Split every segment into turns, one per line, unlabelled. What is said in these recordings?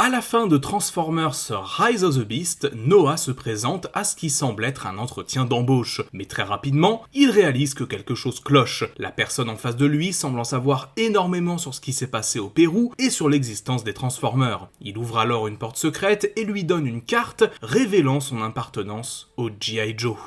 À la fin de Transformers Rise of the Beast, Noah se présente à ce qui semble être un entretien d'embauche, mais très rapidement, il réalise que quelque chose cloche. La personne en face de lui semble en savoir énormément sur ce qui s'est passé au Pérou et sur l'existence des Transformers. Il ouvre alors une porte secrète et lui donne une carte révélant son appartenance au G.I. Joe.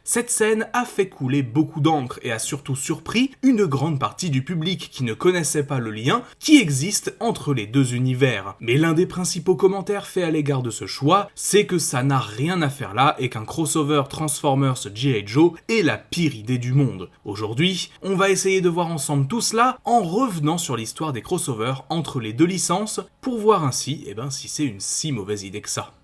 Cette scène a fait couler beaucoup d'encre et a surtout surpris une grande partie du public qui ne connaissait pas le lien qui existe entre les deux univers. Mais l'un des principaux commentaires faits à l'égard de ce choix, c'est que ça n'a rien à faire là et qu'un crossover Transformers G.I. Joe est la pire idée du monde. Aujourd'hui, on va essayer de voir ensemble tout cela en revenant sur l'histoire des crossovers entre les deux licences pour voir ainsi si c'est une si mauvaise idée que ça.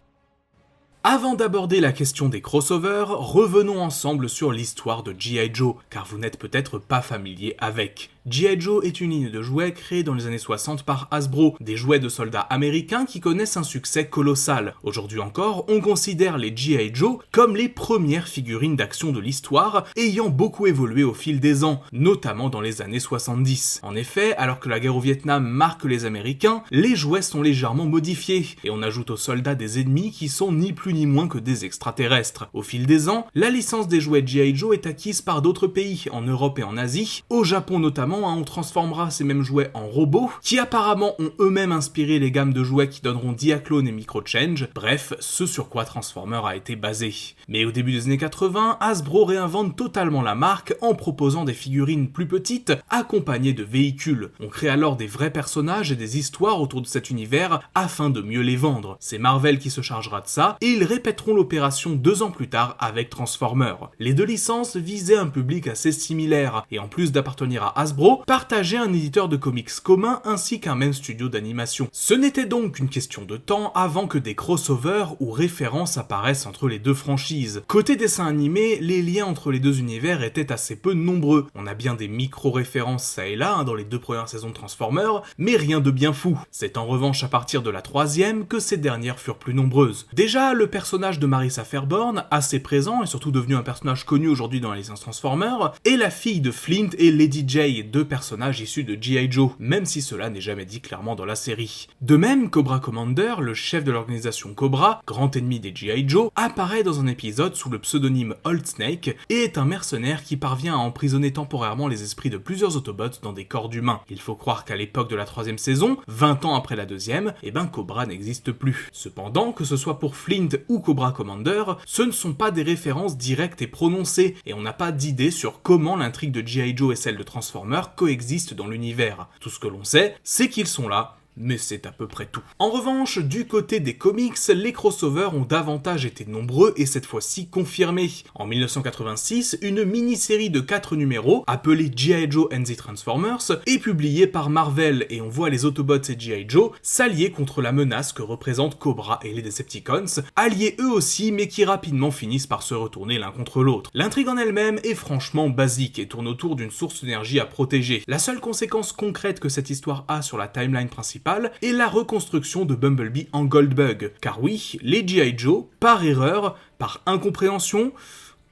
Avant d'aborder la question des crossovers, revenons ensemble sur l'histoire de G.I. Joe, car vous n'êtes peut-être pas familier avec. G.I. Joe est une ligne de jouets créée dans les années 60 par Hasbro, des jouets de soldats américains qui connaissent un succès colossal. Aujourd'hui encore, on considère les G.I. Joe comme les premières figurines d'action de l'histoire, ayant beaucoup évolué au fil des ans, notamment dans les années 70. En effet, alors que la guerre au Vietnam marque les Américains, les jouets sont légèrement modifiés, et on ajoute aux soldats des ennemis qui sont ni plus ni moins que des extraterrestres. Au fil des ans, la licence des jouets G.I. Joe est acquise par d'autres pays, en Europe et en Asie. Au Japon notamment, on transformera ces mêmes jouets en robots, qui apparemment ont eux-mêmes inspiré les gammes de jouets qui donneront Diaclone et Microchange, bref, ce sur quoi Transformer a été basé. Mais au début des années 80, Hasbro réinvente totalement la marque en proposant des figurines plus petites, accompagnées de véhicules. On crée alors des vrais personnages et des histoires autour de cet univers afin de mieux les vendre. C'est Marvel qui se chargera de ça, et ils répéteront l'opération 2 ans plus tard avec Transformer. Les deux licences visaient un public assez similaire, et en plus d'appartenir à Hasbro, partageaient un éditeur de comics commun ainsi qu'un même studio d'animation. Ce n'était donc qu'une question de temps avant que des crossovers ou références apparaissent entre les deux franchises. Côté dessin animé, les liens entre les deux univers étaient assez peu nombreux. On a bien des micro-références ça et là dans les 2 premières saisons de Transformers, mais rien de bien fou. C'est en revanche à partir de la 3e que ces dernières furent plus nombreuses. Déjà, le personnage de Marissa Fairborn, assez présent et surtout devenu un personnage connu aujourd'hui dans la licence Transformers, est la fille de Flint et Lady J, 2 personnages issus de G.I. Joe, même si cela n'est jamais dit clairement dans la série. De même, Cobra Commander, le chef de l'organisation Cobra, grand ennemi des G.I. Joe, apparaît dans un épisode sous le pseudonyme Old Snake et est un mercenaire qui parvient à emprisonner temporairement les esprits de plusieurs Autobots dans des corps d'humains. Il faut croire qu'à l'époque de la 3e saison, 20 ans après la 2e, Cobra n'existe plus. Cependant, que ce soit pour Flint ou Cobra Commander, ce ne sont pas des références directes et prononcées, et on n'a pas d'idée sur comment l'intrigue de G.I. Joe et celle de Transformers coexistent dans l'univers. Tout ce que l'on sait, c'est qu'ils sont là, mais c'est à peu près tout. En revanche, du côté des comics, les crossovers ont davantage été nombreux et cette fois-ci confirmés. En 1986, une mini-série de 4 numéros, appelée G.I. Joe and the Transformers, est publiée par Marvel et on voit les Autobots et G.I. Joe s'allier contre la menace que représentent Cobra et les Decepticons, alliés eux aussi mais qui rapidement finissent par se retourner l'un contre l'autre. L'intrigue en elle-même est franchement basique et tourne autour d'une source d'énergie à protéger. La seule conséquence concrète que cette histoire a sur la timeline principale et la reconstruction de Bumblebee en Goldbug. Car oui, les G.I. Joe, par erreur, par incompréhension,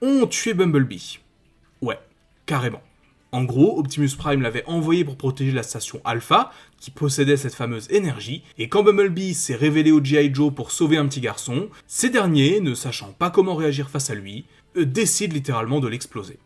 ont tué Bumblebee. Ouais, carrément. En gros, Optimus Prime l'avait envoyé pour protéger la station Alpha, qui possédait cette fameuse énergie, et quand Bumblebee s'est révélé aux G.I. Joe pour sauver un petit garçon, ces derniers, ne sachant pas comment réagir face à lui, décident littéralement de l'exploser.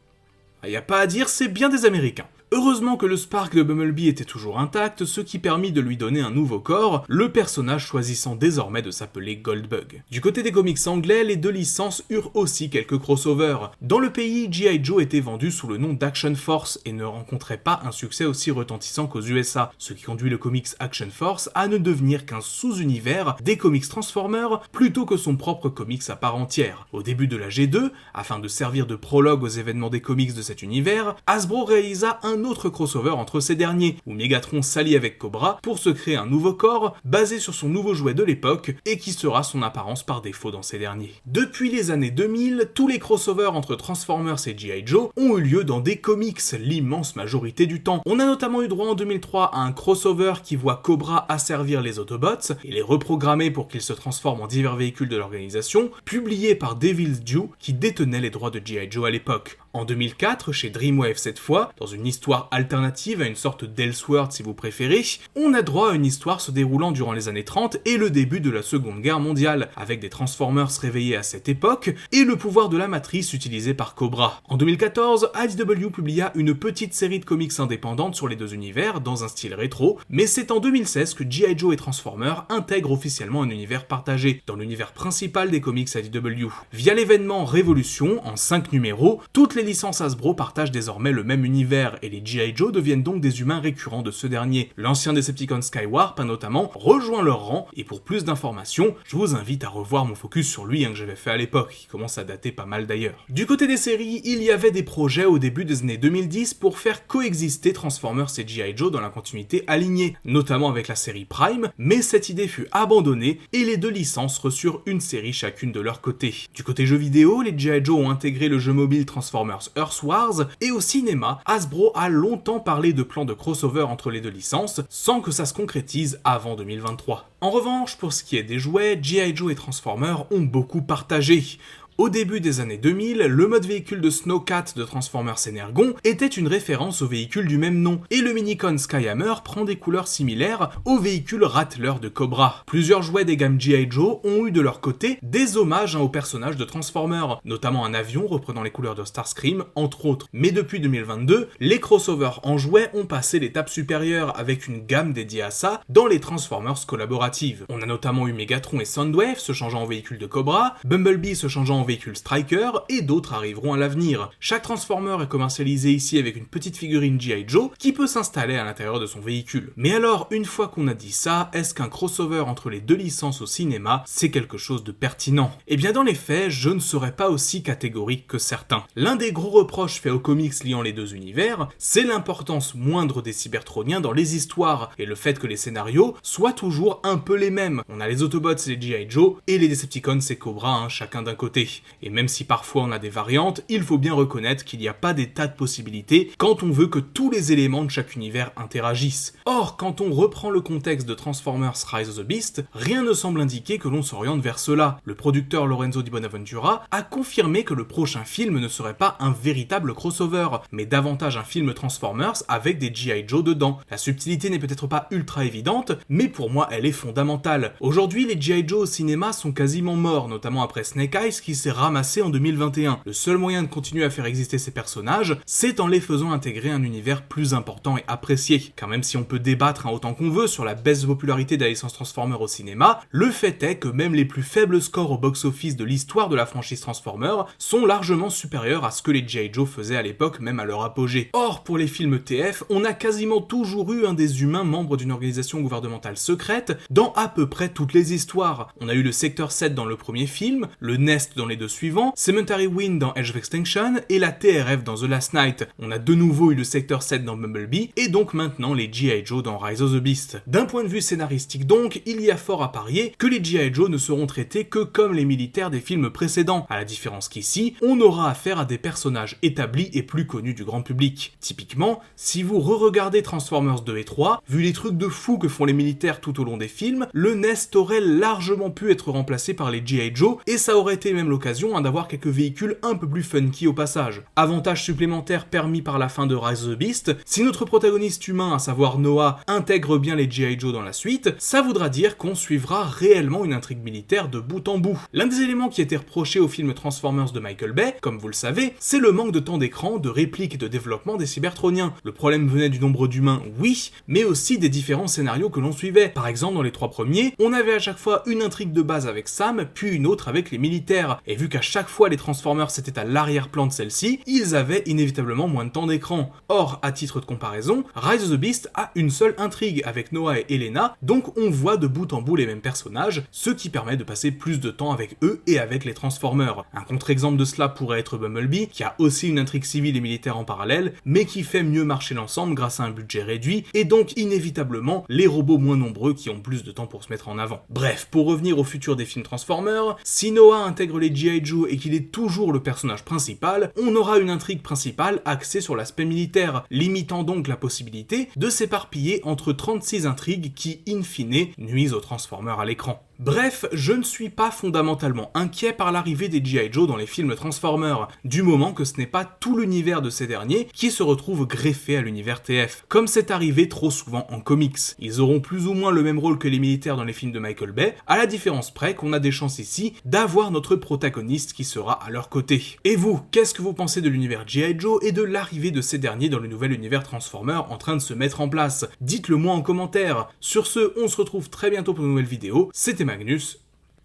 Y a pas à dire, c'est bien des Américains. Heureusement que le Spark de Bumblebee était toujours intact, ce qui permit de lui donner un nouveau corps, le personnage choisissant désormais de s'appeler Goldbug. Du côté des comics anglais, les deux licences eurent aussi quelques crossovers. Dans le pays, G.I. Joe était vendu sous le nom d'Action Force et ne rencontrait pas un succès aussi retentissant qu'aux USA, ce qui conduit le comics Action Force à ne devenir qu'un sous-univers des comics Transformers plutôt que son propre comics à part entière. Au début de la G2, afin de servir de prologue aux événements des comics de cet univers, Hasbro réalisa un autre crossover entre ces derniers, où Megatron s'allie avec Cobra pour se créer un nouveau corps basé sur son nouveau jouet de l'époque et qui sera son apparence par défaut dans ces derniers. Depuis les années 2000, tous les crossovers entre Transformers et G.I. Joe ont eu lieu dans des comics, l'immense majorité du temps. On a notamment eu droit en 2003 à un crossover qui voit Cobra asservir les Autobots et les reprogrammer pour qu'ils se transforment en divers véhicules de l'organisation, publié par Devil's Due qui détenait les droits de G.I. Joe à l'époque. En 2004, chez Dreamwave cette fois, dans une histoire alternative à une sorte d'Elseworld si vous préférez, on a droit à une histoire se déroulant durant les années 30 et le début de la Seconde Guerre mondiale, avec des Transformers réveillés à cette époque et le pouvoir de la matrice utilisé par Cobra. En 2014, IDW publia une petite série de comics indépendante sur les deux univers dans un style rétro, mais c'est en 2016 que G.I. Joe et Transformers intègrent officiellement un univers partagé, dans l'univers principal des comics IDW. Via l'événement Révolution, en 5 numéros, toutes les licences Hasbro partagent désormais le même univers et les G.I. Joe deviennent donc des humains récurrents de ce dernier. L'ancien Decepticon Skywarp a notamment rejoint leur rang, et pour plus d'informations, je vous invite à revoir mon focus sur lui que j'avais fait à l'époque, qui commence à dater pas mal d'ailleurs. Du côté des séries, il y avait des projets au début des années 2010 pour faire coexister Transformers et G.I. Joe dans la continuité alignée, notamment avec la série Prime, mais cette idée fut abandonnée et les deux licences reçurent une série chacune de leur côté. Du côté jeux vidéo, les G.I. Joe ont intégré le jeu mobile Transformers Earth Wars, et au cinéma, Hasbro a longtemps parlé de plans de crossover entre les deux licences, sans que ça se concrétise avant 2023. En revanche, pour ce qui est des jouets, G.I. Joe et Transformers ont beaucoup partagé. Au début des années 2000, le mode véhicule de Snowcat de Transformers Energon était une référence au véhicule du même nom, et le Minicon Skyhammer prend des couleurs similaires au véhicule Rattler de Cobra. Plusieurs jouets des gammes G.I. Joe ont eu de leur côté des hommages aux personnages de Transformers, notamment un avion reprenant les couleurs de Starscream, entre autres. Mais depuis 2022, les crossovers en jouets ont passé l'étape supérieure avec une gamme dédiée à ça dans les Transformers collaboratives. On a notamment eu Megatron et Soundwave se changeant en véhicule de Cobra, Bumblebee se changeant en véhicule Striker, et d'autres arriveront à l'avenir. Chaque Transformer est commercialisé ici avec une petite figurine G.I. Joe qui peut s'installer à l'intérieur de son véhicule. Mais alors, une fois qu'on a dit ça, est-ce qu'un crossover entre les deux licences au cinéma, c'est quelque chose de pertinent? Eh bien dans les faits, je ne serais pas aussi catégorique que certains. L'un des gros reproches faits aux comics liant les deux univers, c'est l'importance moindre des Cybertroniens dans les histoires, et le fait que les scénarios soient toujours un peu les mêmes. On a les Autobots et les G.I. Joe, et les Decepticons et Cobra, chacun d'un côté. Et même si parfois on a des variantes, il faut bien reconnaître qu'il n'y a pas des tas de possibilités quand on veut que tous les éléments de chaque univers interagissent. Or, quand on reprend le contexte de Transformers Rise of the Beast, rien ne semble indiquer que l'on s'oriente vers cela. Le producteur Lorenzo Di Bonaventura a confirmé que le prochain film ne serait pas un véritable crossover, mais davantage un film Transformers avec des G.I. Joe dedans. La subtilité n'est peut-être pas ultra évidente, mais pour moi elle est fondamentale. Aujourd'hui, les G.I. Joe au cinéma sont quasiment morts, notamment après Snake Eyes qui s'est ramassé en 2021. Le seul moyen de continuer à faire exister ces personnages, c'est en les faisant intégrer un univers plus important et apprécié. Car même si on peut débattre autant qu'on veut sur la baisse de popularité de la licence Transformers au cinéma, le fait est que même les plus faibles scores au box-office de l'histoire de la franchise Transformers sont largement supérieurs à ce que les G.I. Joe faisaient à l'époque, même à leur apogée. Or, pour les films TF, on a quasiment toujours eu un des humains membres d'une organisation gouvernementale secrète dans à peu près toutes les histoires. On a eu le Secteur 7 dans le premier film, le Nest dans les deux suivants, Cemetery Wind dans Edge of Extinction et la TRF dans The Last Night. On a de nouveau eu le Secteur 7 dans Bumblebee et donc maintenant les G.I. Joe dans Rise of the Beast. D'un point de vue scénaristique donc, il y a fort à parier que les G.I. Joe ne seront traités que comme les militaires des films précédents, à la différence qu'ici, on aura affaire à des personnages établis et plus connus du grand public. Typiquement, si vous re-regardez Transformers 2 et 3, vu les trucs de fou que font les militaires tout au long des films, le Nest aurait largement pu être remplacé par les G.I. Joe et ça aurait été même l'occasion d'avoir quelques véhicules un peu plus funky au passage. Avantage supplémentaire permis par la fin de Rise of the Beast, si notre protagoniste humain, à savoir Noah, intègre bien les G.I. Joe dans la suite, ça voudra dire qu'on suivra réellement une intrigue militaire de bout en bout. L'un des éléments qui était reproché au film Transformers de Michael Bay, comme vous le savez, c'est le manque de temps d'écran, de répliques et de développement des Cybertroniens. Le problème venait du nombre d'humains, oui, mais aussi des différents scénarios que l'on suivait. Par exemple, dans les 3 premiers, on avait à chaque fois une intrigue de base avec Sam, puis une autre avec les militaires, et vu qu'à chaque fois les Transformers étaient à l'arrière-plan de celle-ci, ils avaient inévitablement moins de temps d'écran. Or, à titre de comparaison, Rise of the Beast a une seule intrigue avec Noah et Elena, donc on voit de bout en bout les mêmes personnages, ce qui permet de passer plus de temps avec eux et avec les Transformers. Un contre-exemple de cela pourrait être Bumblebee, qui a aussi une intrigue civile et militaire en parallèle, mais qui fait mieux marcher l'ensemble grâce à un budget réduit, et donc inévitablement les robots moins nombreux qui ont plus de temps pour se mettre en avant. Bref, pour revenir au futur des films Transformers, si Noah intègre les G.I. Joe et qu'il est toujours le personnage principal, on aura une intrigue principale axée sur l'aspect militaire, limitant donc la possibilité de s'éparpiller entre 36 intrigues qui, in fine, nuisent aux Transformers à l'écran. Bref, je ne suis pas fondamentalement inquiet par l'arrivée des G.I. Joe dans les films Transformers, du moment que ce n'est pas tout l'univers de ces derniers qui se retrouve greffé à l'univers TF, comme c'est arrivé trop souvent en comics. Ils auront plus ou moins le même rôle que les militaires dans les films de Michael Bay, à la différence près qu'on a des chances ici d'avoir notre protagoniste qui sera à leur côté. Et vous, qu'est-ce que vous pensez de l'univers G.I. Joe et de l'arrivée de ces derniers dans le nouvel univers Transformers en train de se mettre en place? Dites-le moi en commentaire. Sur ce, on se retrouve très bientôt pour une nouvelle vidéo. C'était Magnus.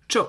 Ciao!